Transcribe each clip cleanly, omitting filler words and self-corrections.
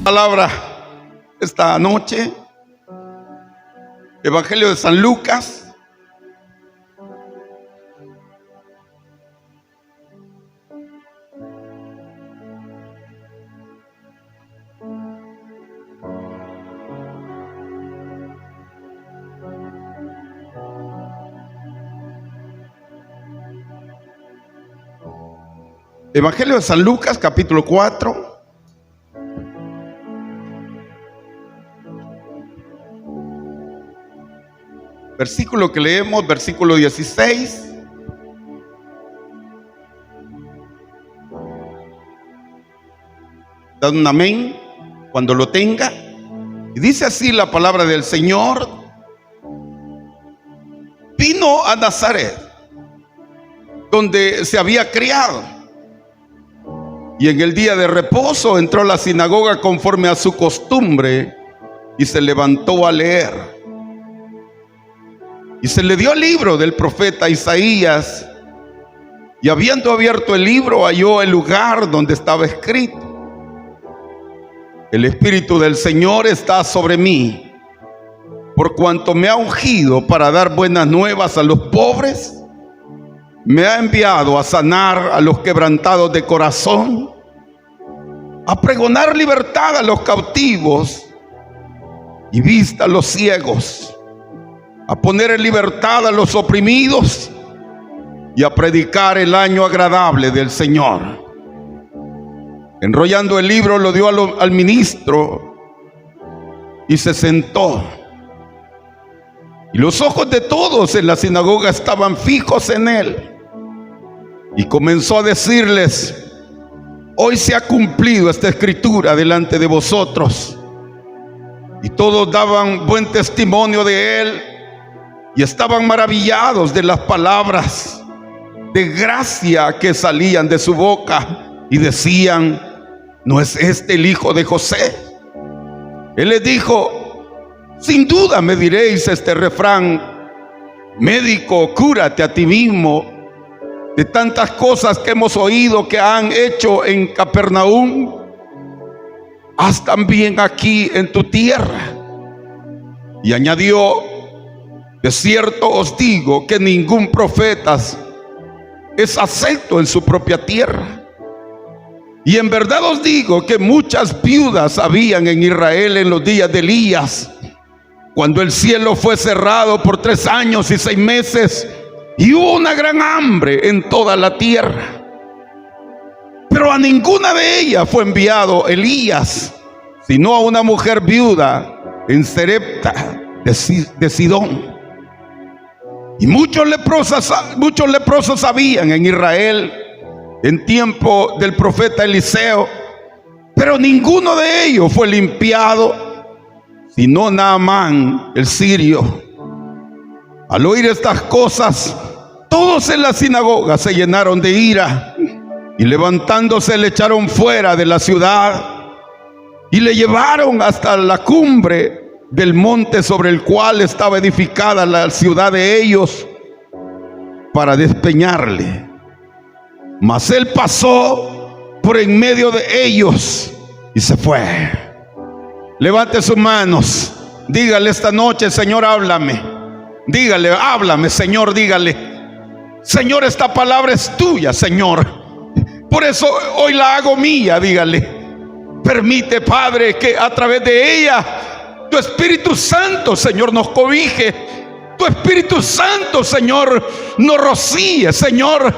Palabra esta noche, Evangelio de San Lucas, Evangelio de San Lucas, capítulo 4. Versículo que leemos, versículo 16. Dad un amén cuando lo tenga. Y dice así la palabra del Señor: vino a Nazaret, donde se había criado, y en el día de reposo entró a la sinagoga conforme a su costumbre, y se levantó a leer. Y se le dio el libro del profeta Isaías, y habiendo abierto el libro, halló el lugar donde estaba escrito: el Espíritu del Señor está sobre mí, por cuanto me ha ungido para dar buenas nuevas a los pobres. Me ha enviado a sanar a los quebrantados de corazón, a pregonar libertad a los cautivos y vista a los ciegos, a poner en libertad a los oprimidos y a predicar el año agradable del Señor. Enrollando el libro, lo dio al ministro y se sentó. Y los ojos de todos en la sinagoga estaban fijos en él. Y comenzó a decirles: hoy se ha cumplido esta escritura delante de vosotros. Y todos daban buen testimonio de él, y estaban maravillados de las palabras de gracia que salían de su boca, y decían: ¿no es este el hijo de José? Él les dijo: sin duda me diréis este refrán: médico, cúrate a ti mismo de tantas cosas que hemos oído que han hecho en Capernaum, haz también aquí en tu tierra. Y añadió: de cierto os digo que ningún profeta es acepto en su propia tierra. Y en verdad os digo que muchas viudas habían en Israel en los días de Elías, cuando el cielo fue cerrado por 3 años y 6 meses, y hubo una gran hambre en toda la tierra. Pero a ninguna de ellas fue enviado Elías, sino a una mujer viuda en Sarepta de Sidón. Y muchos leprosos habían en Israel en tiempo del profeta Eliseo, pero ninguno de ellos fue limpiado, sino Naamán el sirio. Al oír estas cosas, todos en la sinagoga se llenaron de ira, y levantándose le echaron fuera de la ciudad, y le llevaron hasta la cumbre del monte sobre el cual estaba edificada la ciudad de ellos, para despeñarle. Mas él pasó por en medio de ellos y se fue. Levante sus manos, dígale esta noche: Señor, háblame. Dígale: háblame, Señor, dígale: Señor, esta palabra es tuya, Señor, por eso hoy la hago mía. Dígale: permite, Padre, que a través de ella tu Espíritu Santo, Señor, nos cobije. Tu Espíritu Santo, Señor, nos rocíe, Señor,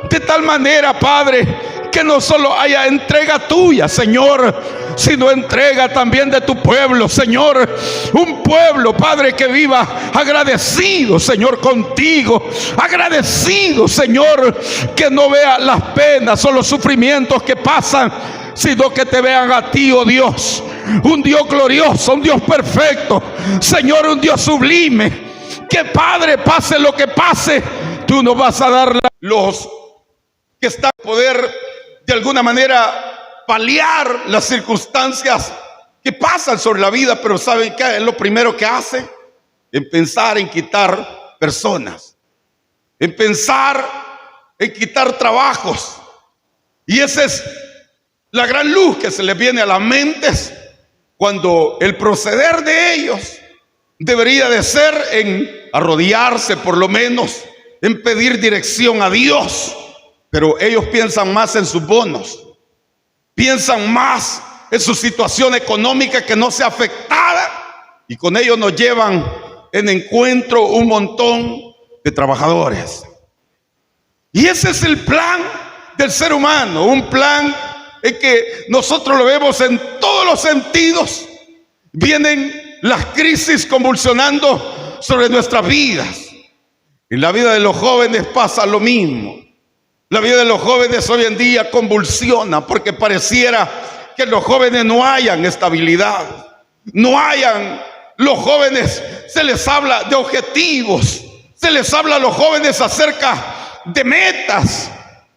de tal manera, Padre, que no solo haya entrega tuya, Señor, sino entrega también de tu pueblo, Señor. Un pueblo, Padre, que viva agradecido, Señor, contigo. Agradecido, Señor, que no vea las penas o los sufrimientos que pasan, sino que te vean a ti, oh Dios, un Dios glorioso, un Dios perfecto, Señor, un Dios sublime. Que, Padre, pase lo que pase, tú nos vas a dar los que están a poder de alguna manera paliar las circunstancias que pasan sobre la vida. Pero ¿saben qué es lo primero que hace? En pensar en quitar personas, en pensar en quitar trabajos. Y esa es la gran luz que se les viene a las mentes cuando el proceder de ellos debería de ser en arrodillarse, por lo menos, en pedir dirección a Dios. Pero ellos piensan más en sus bonos, piensan más en su situación económica que no sea afectada, y con ello nos llevan en encuentro un montón de trabajadores. Y ese es el plan del ser humano, un plan en que nosotros lo vemos en todos los sentidos. Vienen las crisis convulsionando sobre nuestras vidas. En la vida de los jóvenes pasa lo mismo. La vida de los jóvenes hoy en día convulsiona porque pareciera que los jóvenes no hayan estabilidad, no hayan. Los jóvenes se les habla de objetivos, se les habla a los jóvenes acerca de metas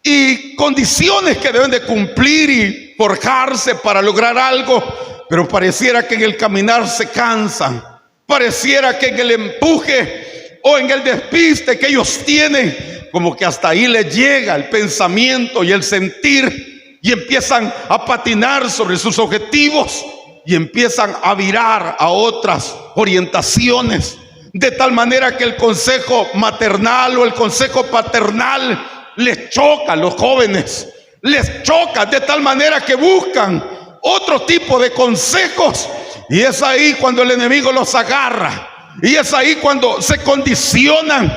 y condiciones que deben de cumplir y forjarse para lograr algo, pero pareciera que en el caminar se cansan, pareciera que en el empuje o en el despiste que ellos tienen, como que hasta ahí les llega el pensamiento y el sentir, y empiezan a patinar sobre sus objetivos y empiezan a virar a otras orientaciones, de tal manera que el consejo maternal o el consejo paternal les choca a los jóvenes, les choca de tal manera que buscan otro tipo de consejos, y es ahí cuando el enemigo los agarra, y es ahí cuando se condicionan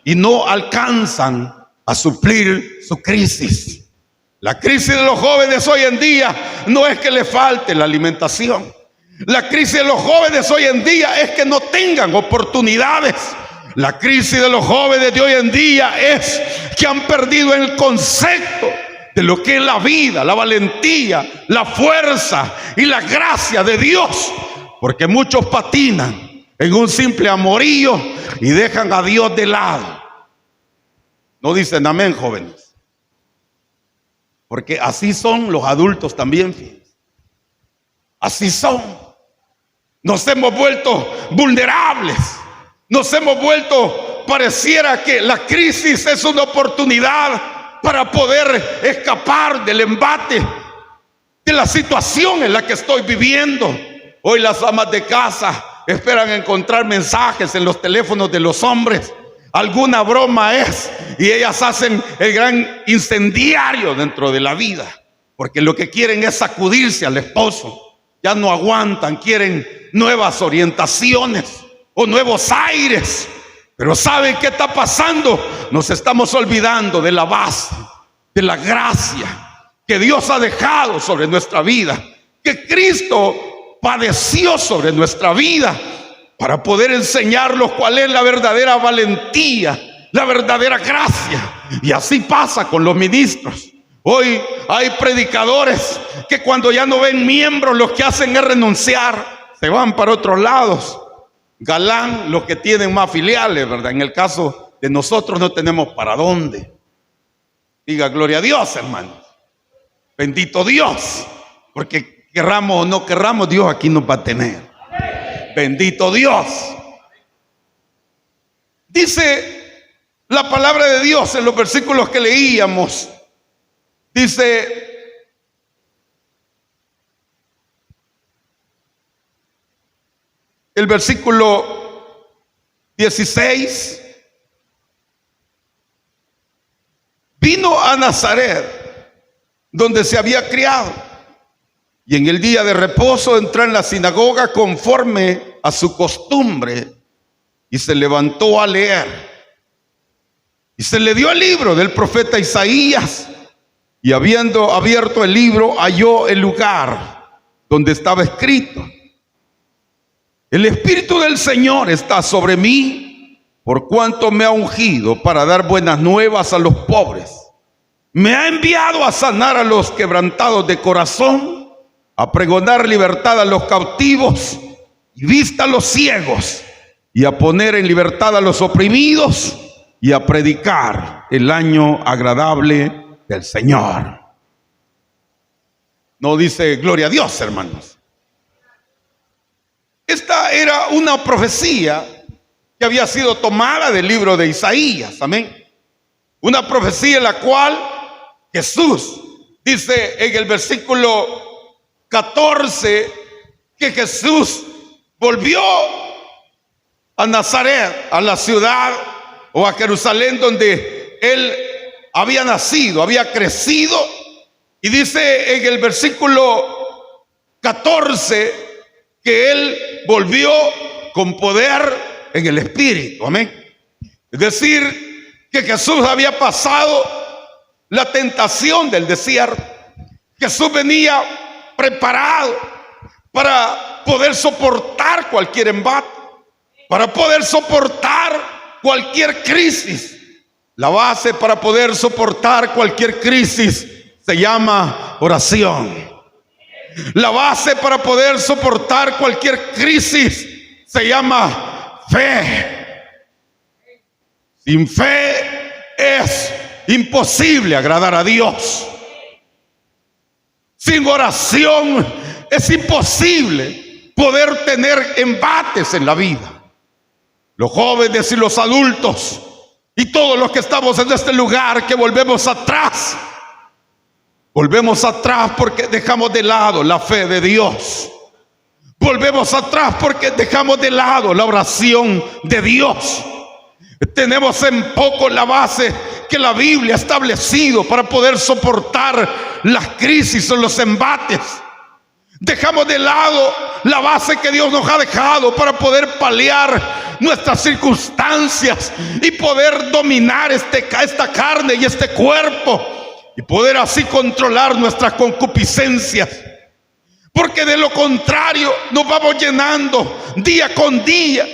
y no alcanzan a suplir su crisis. La crisis de los jóvenes hoy en día no es que les falte la alimentación. La crisis de los jóvenes hoy en día es que no tengan oportunidades. La crisis de los jóvenes de hoy en día es que han perdido el concepto de lo que es la vida, la valentía, la fuerza y la gracia de Dios. Porque muchos patinan en un simple amorío y dejan a Dios de lado. No dicen amén, jóvenes. Porque así son los adultos también, fíjense. Así son. Nos hemos vuelto vulnerables. Nos hemos vuelto, pareciera que la crisis es una oportunidad para poder escapar del embate, de la situación en la que estoy viviendo. Hoy las amas de casa esperan encontrar mensajes en los teléfonos de los hombres. Alguna broma es, y ellas hacen el gran incendiario dentro de la vida, porque lo que quieren es sacudirse al esposo. Ya no aguantan, quieren nuevas orientaciones o nuevos aires. Pero ¿saben qué está pasando? Nos estamos olvidando de la base, de la gracia que Dios ha dejado sobre nuestra vida, que Cristo padeció sobre nuestra vida, para poder enseñarlos cuál es la verdadera valentía, la verdadera gracia. Y así pasa con los ministros. Hoy hay predicadores que cuando ya no ven miembros, lo que hacen es renunciar, se van para otros lados. Galán los que tienen más filiales, ¿verdad? En el caso de nosotros no tenemos para dónde. Diga gloria a Dios, hermanos. Bendito Dios, porque querramos o no querramos, Dios aquí nos va a tener. Bendito Dios. Dice la palabra de Dios en los versículos que leíamos. Dice: el versículo 16. Vino a Nazaret, donde se había criado, y en el día de reposo entró en la sinagoga conforme a su costumbre, y se levantó a leer. Y se le dio el libro del profeta Isaías, y habiendo abierto el libro, halló el lugar donde estaba escrito: el Espíritu del Señor está sobre mí, por cuanto me ha ungido para dar buenas nuevas a los pobres. Me ha enviado a sanar a los quebrantados de corazón, a pregonar libertad a los cautivos y vista a los ciegos, y a poner en libertad a los oprimidos, y a predicar el año agradable del Señor. No dice gloria a Dios, hermanos. Esta era una profecía que había sido tomada del libro de Isaías, amén. Una profecía en la cual Jesús dice en el versículo 14 que Jesús volvió a Nazaret, a la ciudad o a Jerusalén donde él había nacido, había crecido. Y dice en el versículo 14 que él volvió con poder en el Espíritu. Amén. Es decir, que Jesús había pasado la tentación del desierto. Jesús venía preparado para poder soportar cualquier embate, para poder soportar cualquier crisis. La base para poder soportar cualquier crisis se llama oración. La base para poder soportar cualquier crisis se llama fe. Sin fe es imposible agradar a Dios. Sin oración es imposible poder tener embates en la vida. Los jóvenes y los adultos y todos los que estamos en este lugar, que volvemos atrás porque dejamos de lado la fe de Dios. Volvemos atrás porque dejamos de lado la oración de Dios. Tenemos en poco la base que la Biblia ha establecido para poder soportar las crisis o los embates. Dejamos de lado la base que Dios nos ha dejado para poder paliar nuestras circunstancias y poder dominar esta carne y este cuerpo y poder así controlar nuestras concupiscencias. Porque de lo contrario nos vamos llenando día con día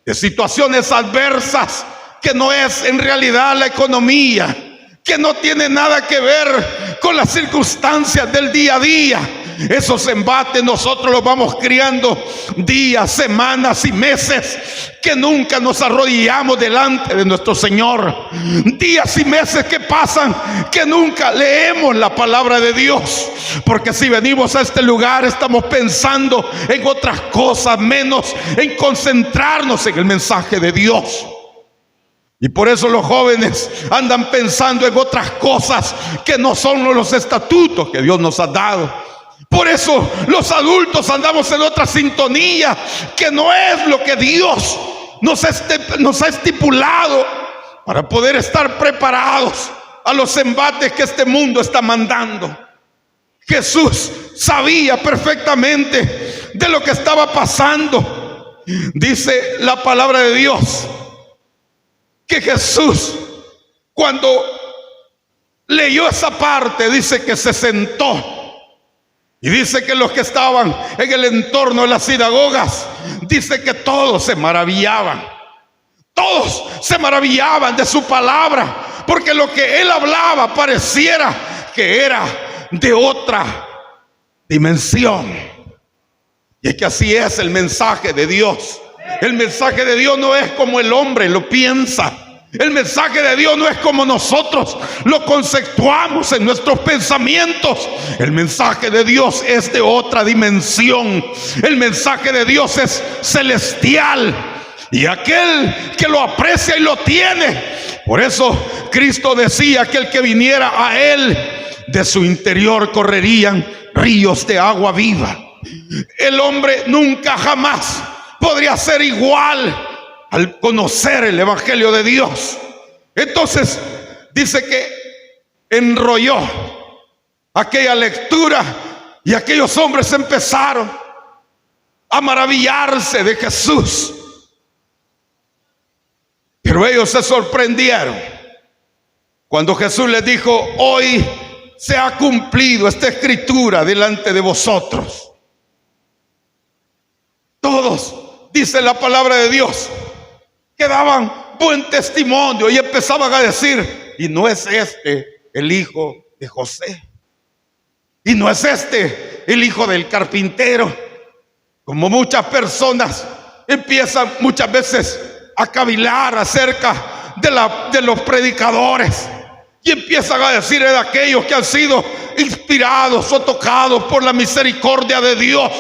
de situaciones adversas que no es en realidad la economía, que no tiene nada que ver con las circunstancias del día a día. Esos embates nosotros los vamos criando días, semanas y meses que nunca nos arrodillamos delante de nuestro Señor. Días y meses que pasan que nunca leemos la palabra de Dios, porque si venimos a este lugar estamos pensando en otras cosas, menos en concentrarnos en el mensaje de Dios. Y por eso los jóvenes andan pensando en otras cosas que no son los estatutos que Dios nos ha dado. Por eso los adultos andamos en otra sintonía que no es lo que Dios nos ha estipulado para poder estar preparados a los embates que este mundo está mandando. Jesús sabía perfectamente de lo que estaba pasando. Dice la palabra de Dios que Jesús, cuando leyó esa parte, dice que se sentó. Y dice que los que estaban en el entorno de las sinagogas, dice que todos se maravillaban. Todos se maravillaban de su palabra, porque lo que él hablaba pareciera que era de otra dimensión. Y es que así es el mensaje de Dios. El mensaje de Dios no es como el hombre lo piensa. El mensaje de Dios no es como nosotros lo conceptuamos en nuestros pensamientos. El mensaje de Dios es de otra dimensión. El mensaje de Dios es celestial. Y aquel que lo aprecia y lo tiene. Por eso Cristo decía que el que viniera a Él, de su interior correrían ríos de agua viva. El hombre nunca jamás podría ser igual al conocer el evangelio de Dios. Entonces dice que enrolló aquella lectura y aquellos hombres empezaron a maravillarse de Jesús. Pero ellos se sorprendieron cuando Jesús les dijo: hoy se ha cumplido esta escritura delante de vosotros. Todos, dice la palabra de Dios, que daban buen testimonio y empezaban a decir: ¿y no es este el hijo de José? ¿Y no es este el hijo del carpintero? Como muchas personas empiezan muchas veces a cavilar acerca de los predicadores y empiezan a decir de aquellos que han sido inspirados o tocados por la misericordia de Dios,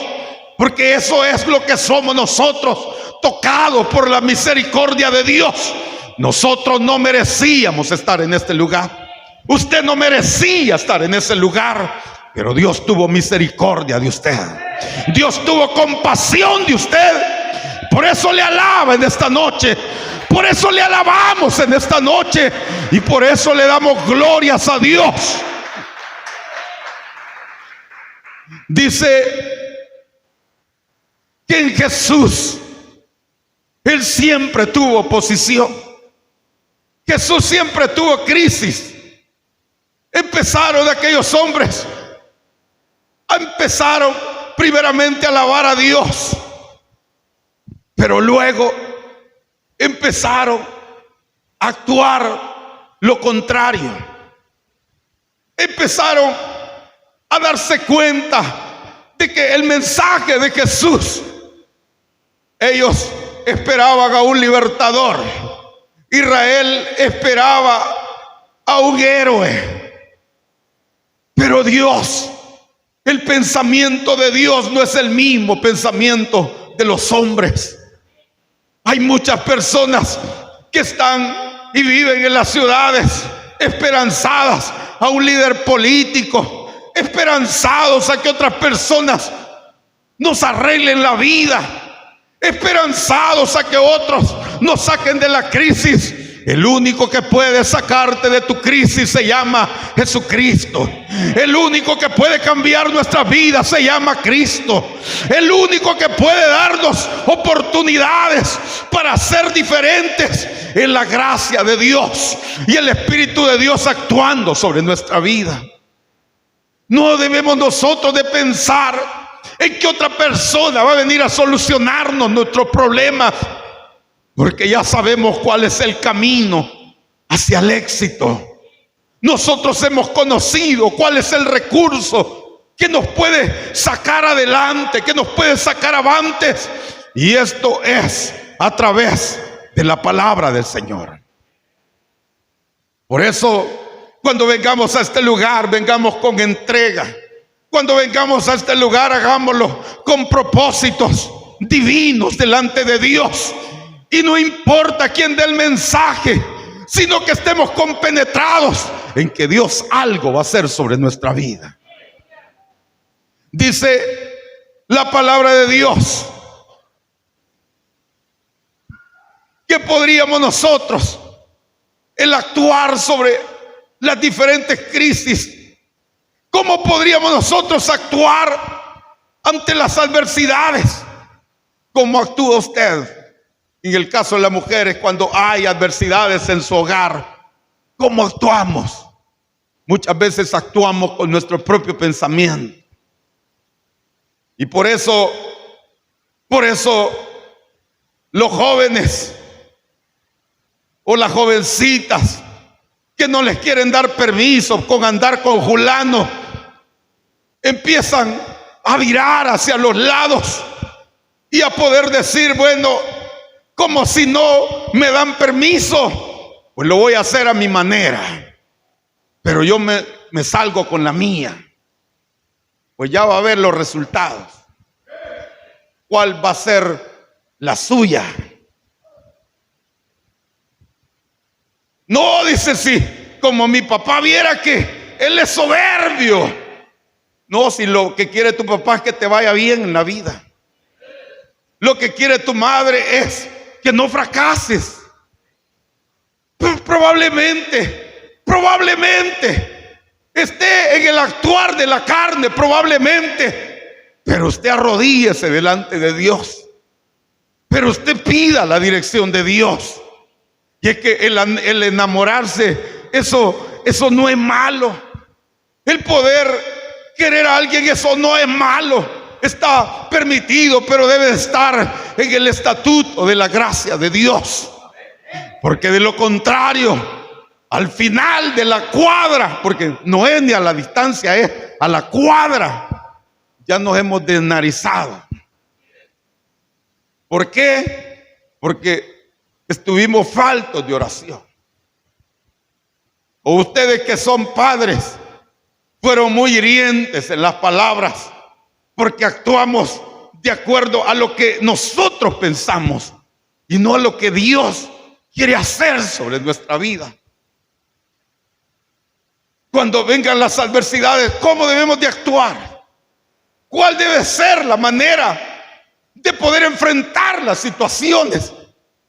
porque eso es lo que somos nosotros, tocados por la misericordia de Dios. Nosotros no merecíamos estar en este lugar. Usted no merecía estar en ese lugar, pero Dios tuvo misericordia de usted. Dios tuvo compasión de usted. Por eso le alaba en esta noche. Por eso le alabamos en esta noche. Y por eso le damos glorias a Dios. Dice que en Jesús Él siempre tuvo oposición. Jesús siempre tuvo crisis. Empezaron aquellos hombres, empezaron primeramente a alabar a Dios, pero luego empezaron a actuar lo contrario. Empezaron a darse cuenta de que el mensaje de Jesús, ellos esperaban a un libertador. Israel esperaba a un héroe. Pero Dios, el pensamiento de Dios no es el mismo pensamiento de los hombres. Hay muchas personas que están y viven en las ciudades esperanzadas a un líder político, esperanzados a que otras personas nos arreglen la vida, esperanzados a que otros nos saquen de la crisis. El único que puede sacarte de tu crisis se llama Jesucristo. El único que puede cambiar nuestra vida se llama Cristo. El único que puede darnos oportunidades para ser diferentes es la gracia de Dios y el Espíritu de Dios actuando sobre nuestra vida. No debemos nosotros de pensar en que otra persona va a venir a solucionarnos nuestros problemas, porque ya sabemos cuál es el camino hacia el éxito. Nosotros hemos conocido cuál es el recurso que nos puede sacar adelante, que nos puede sacar avantes. Y esto es a través de la palabra del Señor. Por eso, cuando vengamos a este lugar, vengamos con entrega. Cuando vengamos a este lugar, hagámoslo con propósitos divinos delante de Dios. Y no importa quién dé el mensaje, sino que estemos compenetrados en que Dios algo va a hacer sobre nuestra vida. Dice la palabra de Dios que podríamos nosotros el actuar sobre las diferentes crisis. ¿Cómo podríamos nosotros actuar ante las adversidades? ¿Cómo actúa usted? En el caso de las mujeres, cuando hay adversidades en su hogar, ¿cómo actuamos? Muchas veces actuamos con nuestro propio pensamiento. Y por eso los jóvenes o las jovencitas que no les quieren dar permiso con andar con fulano, empiezan a virar hacia los lados y a poder decir, bueno, como si no me dan permiso, pues lo voy a hacer a mi manera, pero yo me salgo con la mía. Pues ya va a ver los resultados. ¿Cuál va a ser la suya? No, dice, sí, como mi papá viera que él es soberbio. No, si lo que quiere tu papá es que te vaya bien en la vida. Lo que quiere tu madre es que no fracases. Probablemente esté en el actuar de la carne, probablemente, pero usted arrodíllese delante de Dios, pero usted pida la dirección de Dios. Y es que el enamorarse, eso no es malo. El poder querer a alguien, eso no es malo. Está permitido, pero debe estar en el estatuto de la gracia de Dios. Porque de lo contrario, al final de la cuadra, porque no es ni a la distancia, es a la cuadra, ya nos hemos desnarizado. ¿Por qué? Porque estuvimos faltos de oración. O ustedes que son padres fueron muy hirientes en las palabras, porque actuamos de acuerdo a lo que nosotros pensamos y no a lo que Dios quiere hacer sobre nuestra vida. Cuando vengan las adversidades, ¿cómo debemos de actuar? ¿Cuál debe ser la manera de poder enfrentar las situaciones?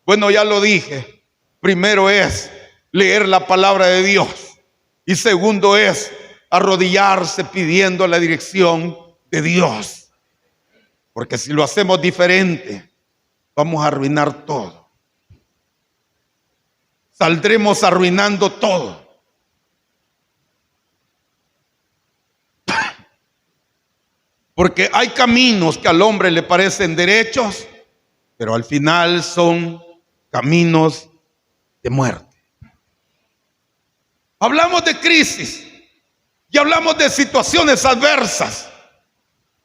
Bueno, ya lo dije. Primero es leer la palabra de Dios. Y segundo es arrodillarse pidiendo la dirección de Dios. Porque si lo hacemos diferente, vamos a arruinar todo. Saldremos arruinando todo. Porque hay caminos que al hombre le parecen derechos, pero al final son caminos de muerte. Hablamos de crisis y hablamos de situaciones adversas.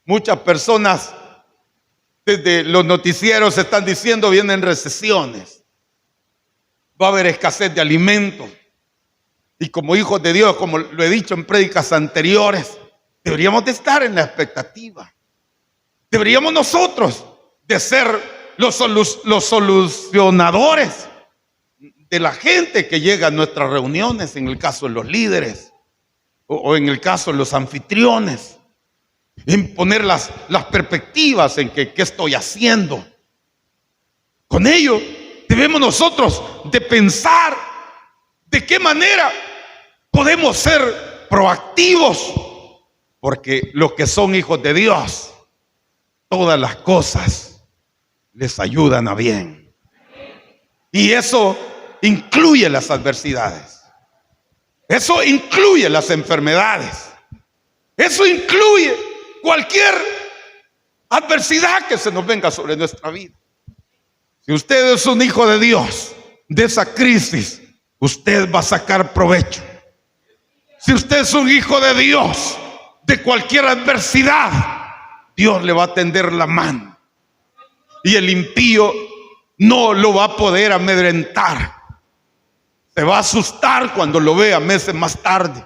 Muchas personas desde los noticieros están diciendo vienen recesiones. Va a haber escasez de alimentos. Y como hijos de Dios, como lo he dicho en prédicas anteriores, deberíamos de estar en la expectativa. Deberíamos nosotros de ser los solucionadores de la gente que llega a nuestras reuniones, en el caso de los líderes o en el caso de los anfitriones, en poner las perspectivas en que qué estoy haciendo. Con ello debemos nosotros de pensar de qué manera podemos ser proactivos, porque los que son hijos de Dios, todas las cosas les ayudan a bien. Y eso incluye las adversidades. Eso incluye las enfermedades. Eso incluye cualquier adversidad que se nos venga sobre nuestra vida. Si usted es un hijo de Dios, de esa crisis, usted va a sacar provecho. Si usted es un hijo de Dios, de cualquier adversidad, Dios le va a tender la mano. Y el impío no lo va a poder amedrentar. Se va a asustar cuando lo vea meses más tarde.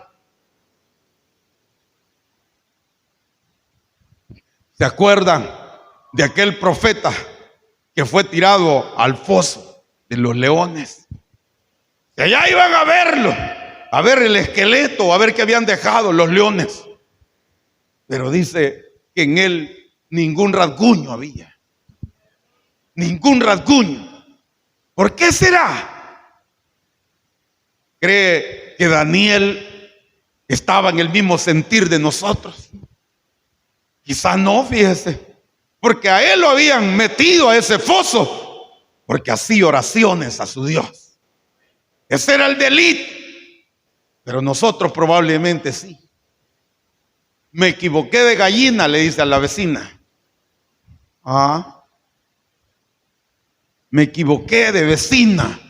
¿Se acuerdan de aquel profeta que fue tirado al foso de los leones? Y allá iban a verlo, a ver el esqueleto, a ver qué habían dejado los leones. Pero dice que en él ningún rasguño había. Ningún rasguño. ¿Por qué será? ¿Cree que Daniel estaba en el mismo sentir de nosotros? Quizás no, fíjese. Porque a él lo habían metido a ese foso porque hacía oraciones a su Dios. Ese era el delito. Pero nosotros probablemente sí. Me equivoqué de gallina, le dice a la vecina. Me equivoqué de vecina.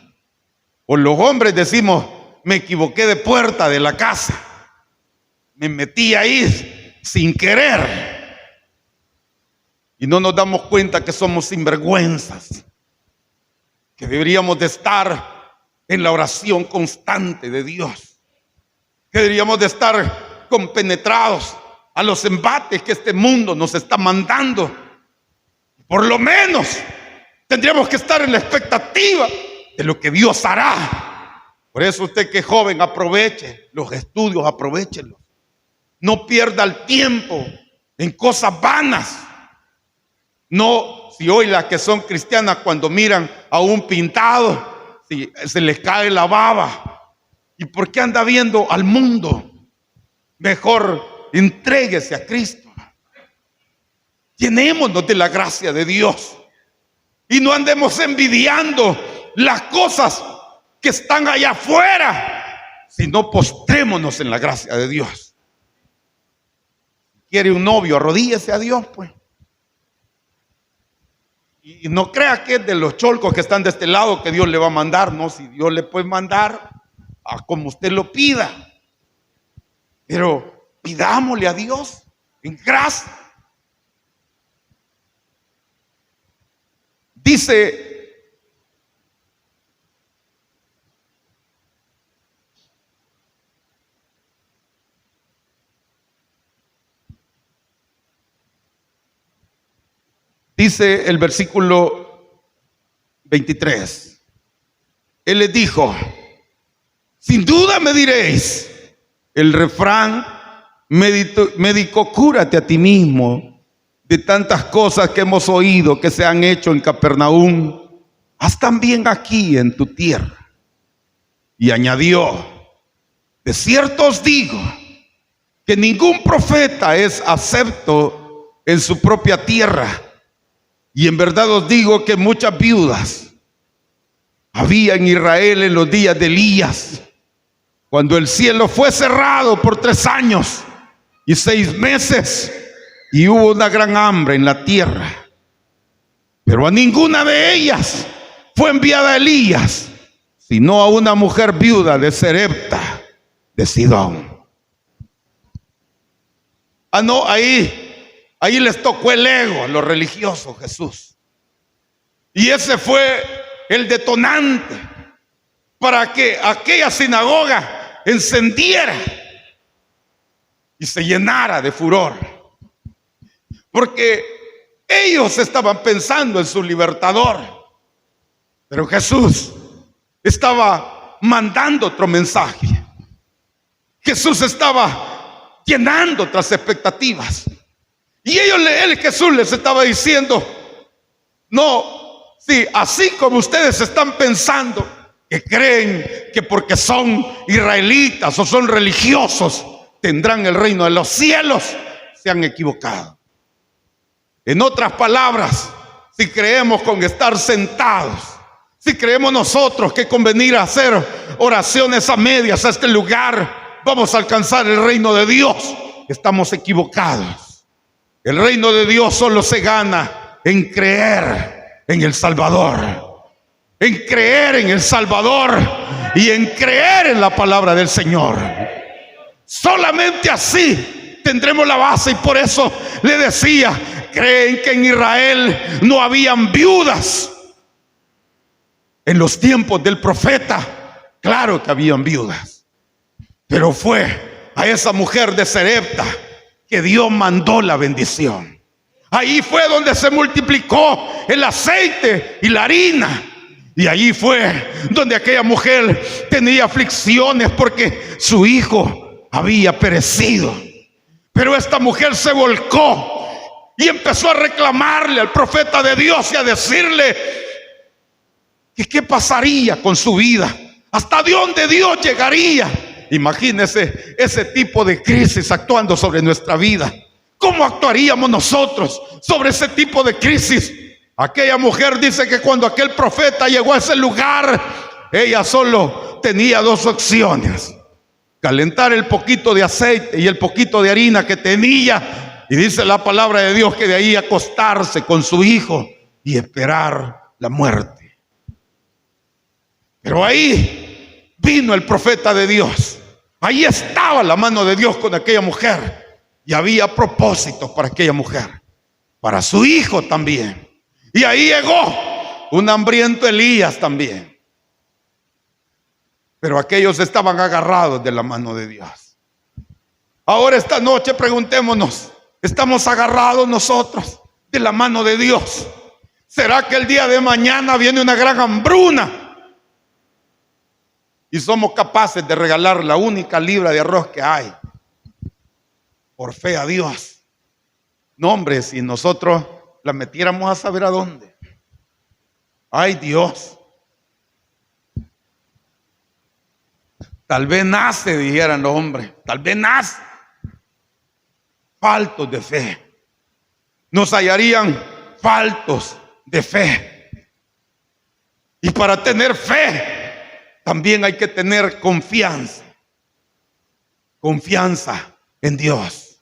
O los hombres decimos, me equivoqué de puerta de la casa. Me metí ahí sin querer. Y no nos damos cuenta que somos sinvergüenzas. Que deberíamos de estar en la oración constante de Dios. Que deberíamos de estar compenetrados a los embates que este mundo nos está mandando. Por lo menos tendríamos que estar en la expectativa de lo que Dios hará. Por eso usted que es joven, aproveche los estudios, aprovéchelos. No pierda el tiempo en cosas vanas. No, si hoy las que son cristianas cuando miran a un pintado, si se les cae la baba. ¿Y por qué anda viendo al mundo? Mejor entréguese a Cristo. Llenémonos de la gracia de Dios. Y no andemos envidiando las cosas que están allá afuera, sino postrémonos en la gracia de Dios. ¿Quiere un novio? Arrodíllese a Dios, pues. Y no crea que es de los cholcos que están de este lado que Dios le va a mandar. No, si Dios le puede mandar a como usted lo pida. Pero pidámosle a Dios en gracia. Dice el versículo 23. Él les dijo, sin duda me diréis, el refrán, médico, cúrate a ti mismo de tantas cosas que hemos oído que se han hecho en Capernaum, haz también aquí en tu tierra. Y añadió: de cierto os digo que ningún profeta es acepto en su propia tierra. Y en verdad os digo que muchas viudas había en Israel en los días de Elías, cuando el cielo fue cerrado por 3 años y 6 meses, y hubo una gran hambre en la tierra. Pero a ninguna de ellas fue enviada Elías, sino a una mujer viuda de Sarepta de Sidón. No, ahí les tocó el ego a los religiosos, Jesús. Y ese fue el detonante para que aquella sinagoga encendiera y se llenara de furor. Porque ellos estaban pensando en su libertador, pero Jesús estaba mandando otro mensaje. Jesús estaba llenando otras expectativas. Y Jesús les estaba diciendo: no, sí, así como ustedes están pensando, que creen que porque son israelitas o son religiosos tendrán el reino de los cielos, se han equivocado. En otras palabras, si creemos con estar sentados, si creemos nosotros que con venir a hacer oraciones a medias a este lugar vamos a alcanzar el reino de Dios, estamos equivocados. El reino de Dios solo se gana en creer en el Salvador, en creer en el Salvador y en creer en la palabra del Señor. Solamente así tendremos la base. Y por eso le decía: creen que en Israel no habían viudas. En los tiempos del profeta, claro que habían viudas, pero fue a esa mujer de Sarepta que Dios mandó la bendición. Ahí fue donde se multiplicó el aceite y la harina. Y allí fue donde aquella mujer tenía aflicciones porque su hijo había perecido. Pero esta mujer se volcó y empezó a reclamarle al profeta de Dios y a decirle que qué pasaría con su vida, hasta dónde Dios llegaría. Imagínese ese tipo de crisis actuando sobre nuestra vida. ¿Cómo actuaríamos nosotros sobre ese tipo de crisis? Aquella mujer dice que cuando aquel profeta llegó a ese lugar, ella solo tenía 2 opciones: calentar el poquito de aceite y el poquito de harina que tenía, y dice la palabra de Dios que de ahí acostarse con su hijo y esperar la muerte. Pero ahí vino el profeta de Dios. Ahí estaba la mano de Dios con aquella mujer. Y había propósitos para aquella mujer, para su hijo también. Y ahí llegó un hambriento Elías también. Pero aquellos estaban agarrados de la mano de Dios. Ahora esta noche preguntémonos: ¿estamos agarrados nosotros de la mano de Dios? ¿Será que el día de mañana viene una gran hambruna y somos capaces de regalar la única libra de arroz que hay por fe a Dios? No, hombre, si nosotros la metiéramos a saber a dónde. Ay, Dios. Tal vez nace, dijeran los hombres, tal vez nace faltos de fe. Nos hallarían faltos de fe. Y para tener fe también hay que tener confianza. Confianza en Dios.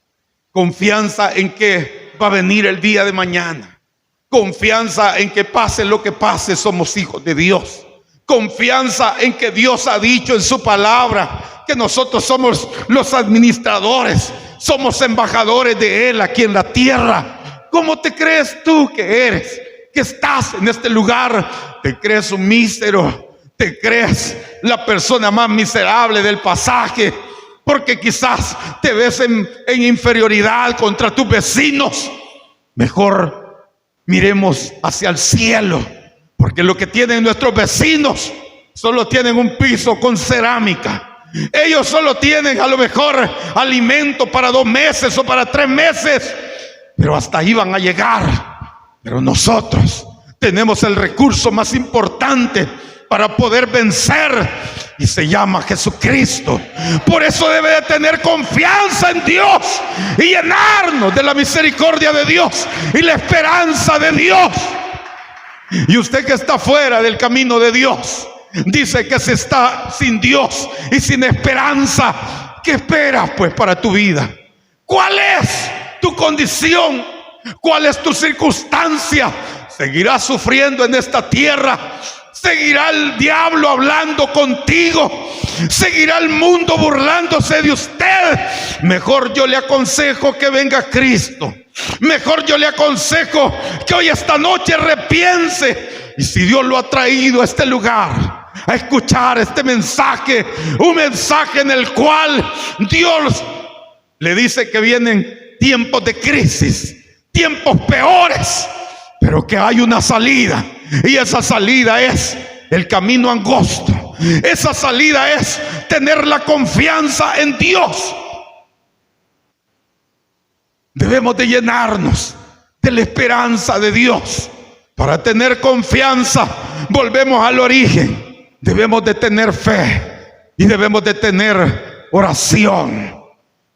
Confianza en que va a venir el día de mañana. Confianza en que pase lo que pase, somos hijos de Dios. Confianza en que Dios ha dicho en su palabra que nosotros somos los administradores, somos embajadores de Él aquí en la tierra. ¿Cómo te crees tú que eres? Que estás en este lugar. ¿Te crees un mísero? ¿Te crees la persona más miserable del pasaje? Porque quizás te ves en inferioridad contra tus vecinos. Mejor miremos hacia el cielo, porque lo que tienen nuestros vecinos solo tienen un piso con cerámica. Ellos solo tienen a lo mejor alimento para 2 meses o para 3 meses. pero hasta ahí van a llegar. Pero nosotros tenemos el recurso más importante para poder vencer, y se llama Jesucristo. Por eso debe de tener confianza en Dios y llenarnos de la misericordia de Dios y la esperanza de Dios. Y usted que está fuera del camino de Dios, dice que se está sin Dios y sin esperanza. ¿Qué esperas pues para tu vida? ¿Cuál es tu condición? ¿Cuál es tu circunstancia? ¿Seguirás sufriendo en esta tierra? ¿Seguirá el diablo hablando contigo? ¿Seguirá el mundo burlándose de usted? Mejor yo le aconsejo que venga Cristo. Mejor yo le aconsejo que hoy esta noche repiense. Y si Dios lo ha traído a este lugar a escuchar este mensaje, un mensaje en el cual Dios le dice que vienen tiempos de crisis, tiempos peores, pero que hay una salida, y esa salida es el camino angosto. Esa salida es tener la confianza en Dios. Debemos de llenarnos de la esperanza de Dios. Para tener confianza, volvemos al origen. Debemos de tener fe y debemos de tener oración.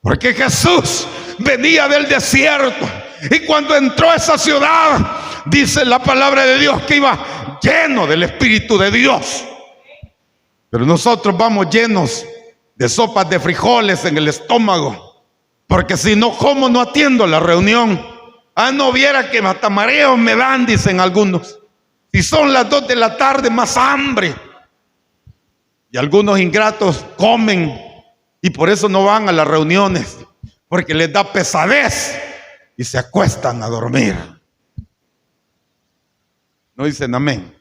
Porque Jesús venía del desierto, y cuando entró a esa ciudad, dice la palabra de Dios que iba lleno del Espíritu de Dios. Pero nosotros vamos llenos de sopas de frijoles en el estómago, porque si no, ¿cómo no atiendo la reunión? No viera que hasta mareos me dan, dicen algunos. Si son las 2 de la tarde, más hambre. Y algunos ingratos comen y por eso no van a las reuniones, porque les da pesadez y se acuestan a dormir. No dicen amén.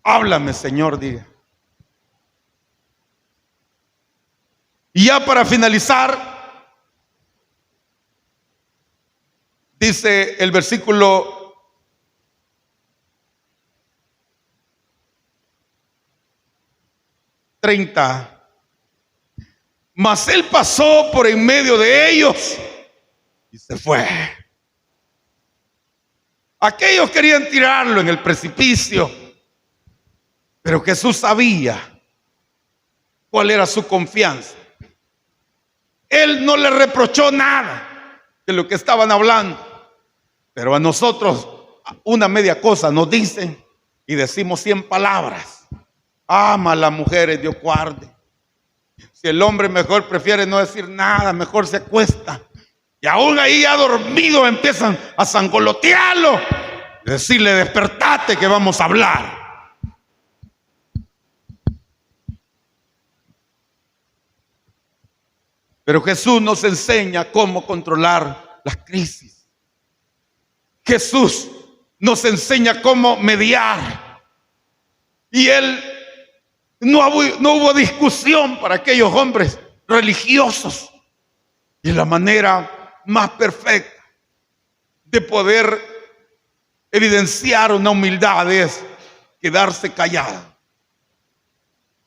Háblame, Señor, diga. Y ya para finalizar, dice el versículo 30. Mas él pasó por en medio de ellos y se fue. Aquellos querían tirarlo en el precipicio, pero Jesús sabía cuál era su confianza. Él no le reprochó nada de lo que estaban hablando, pero a nosotros una media cosa nos dicen y decimos 100 palabras. Ama a las mujeres, Dios guarde. Si el hombre mejor prefiere no decir nada, mejor se acuesta. Y aún ahí ya dormido empiezan a sangolotearlo, decirle: despertate que vamos a hablar. Pero Jesús nos enseña cómo controlar las crisis. Jesús nos enseña cómo mediar. Y Él no hubo discusión para aquellos hombres religiosos. Y la manera más perfecta de poder evidenciar una humildad es quedarse callado.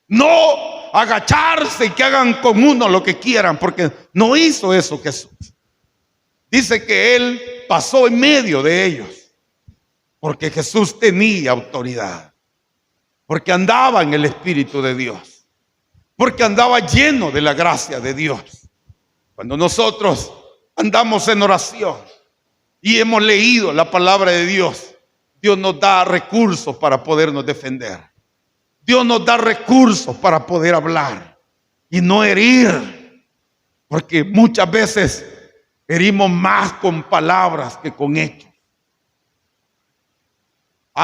No agacharse y que hagan con uno lo que quieran, porque no hizo eso Jesús. Dice que Él pasó en medio de ellos, porque Jesús tenía autoridad, porque andaba en el Espíritu de Dios, porque andaba lleno de la gracia de Dios. Cuando nosotros andamos en oración y hemos leído la palabra de Dios, Dios nos da recursos para podernos defender. Dios nos da recursos para poder hablar y no herir, porque muchas veces herimos más con palabras que con hechos.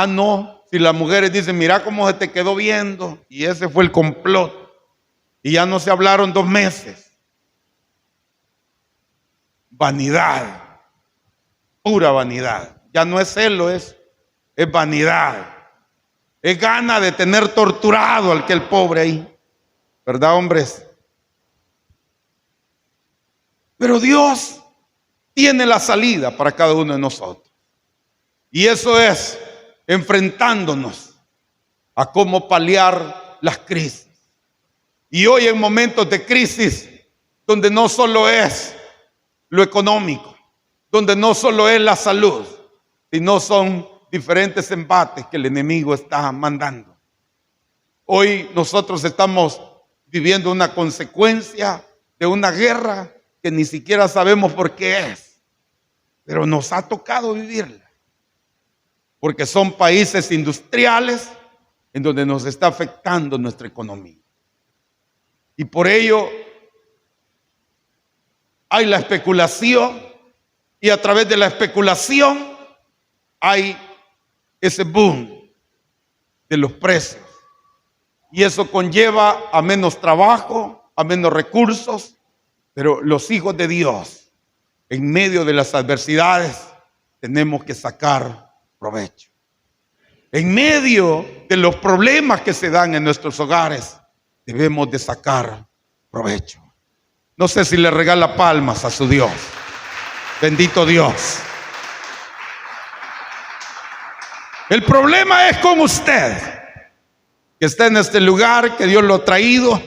No, si las mujeres dicen: mira cómo se te quedó viendo, y ese fue el complot, y ya no se hablaron 2 meses. Vanidad, pura vanidad. Ya no es celo, es vanidad. Es gana de tener torturado al que el pobre ahí, ¿verdad, hombres? Pero Dios tiene la salida para cada uno de nosotros, y eso es enfrentándonos a cómo paliar las crisis. Y hoy, en momentos de crisis donde no solo es lo económico, donde no solo es la salud, sino son diferentes embates que el enemigo está mandando. Hoy nosotros estamos viviendo una consecuencia de una guerra que ni siquiera sabemos por qué es, pero nos ha tocado vivirla, porque son países industriales en donde nos está afectando nuestra economía. Y por ello hay la especulación, y a través de la especulación hay ese boom de los precios. Y eso conlleva a menos trabajo, a menos recursos, pero los hijos de Dios, en medio de las adversidades, tenemos que sacar provecho. En medio de los problemas que se dan en nuestros hogares, debemos de sacar provecho. No sé si le regala palmas a su Dios. Bendito Dios. El problema es con usted, que está en este lugar, que Dios lo ha traído,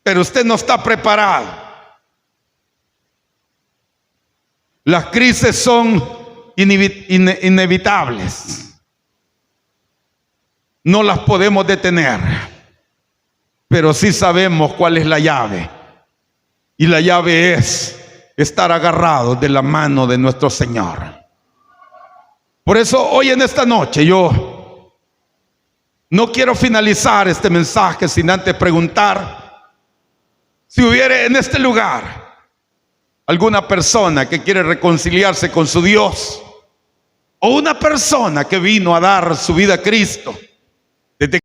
pero usted no está preparado. Las crisis son inevitables. No las podemos detener, pero sí sabemos cuál es la llave. Y la llave es estar agarrados de la mano de nuestro Señor. Por eso hoy en esta noche yo no quiero finalizar este mensaje sin antes preguntar si hubiera en este lugar alguna persona que quiere reconciliarse con su Dios, o una persona que vino a dar su vida a Cristo desde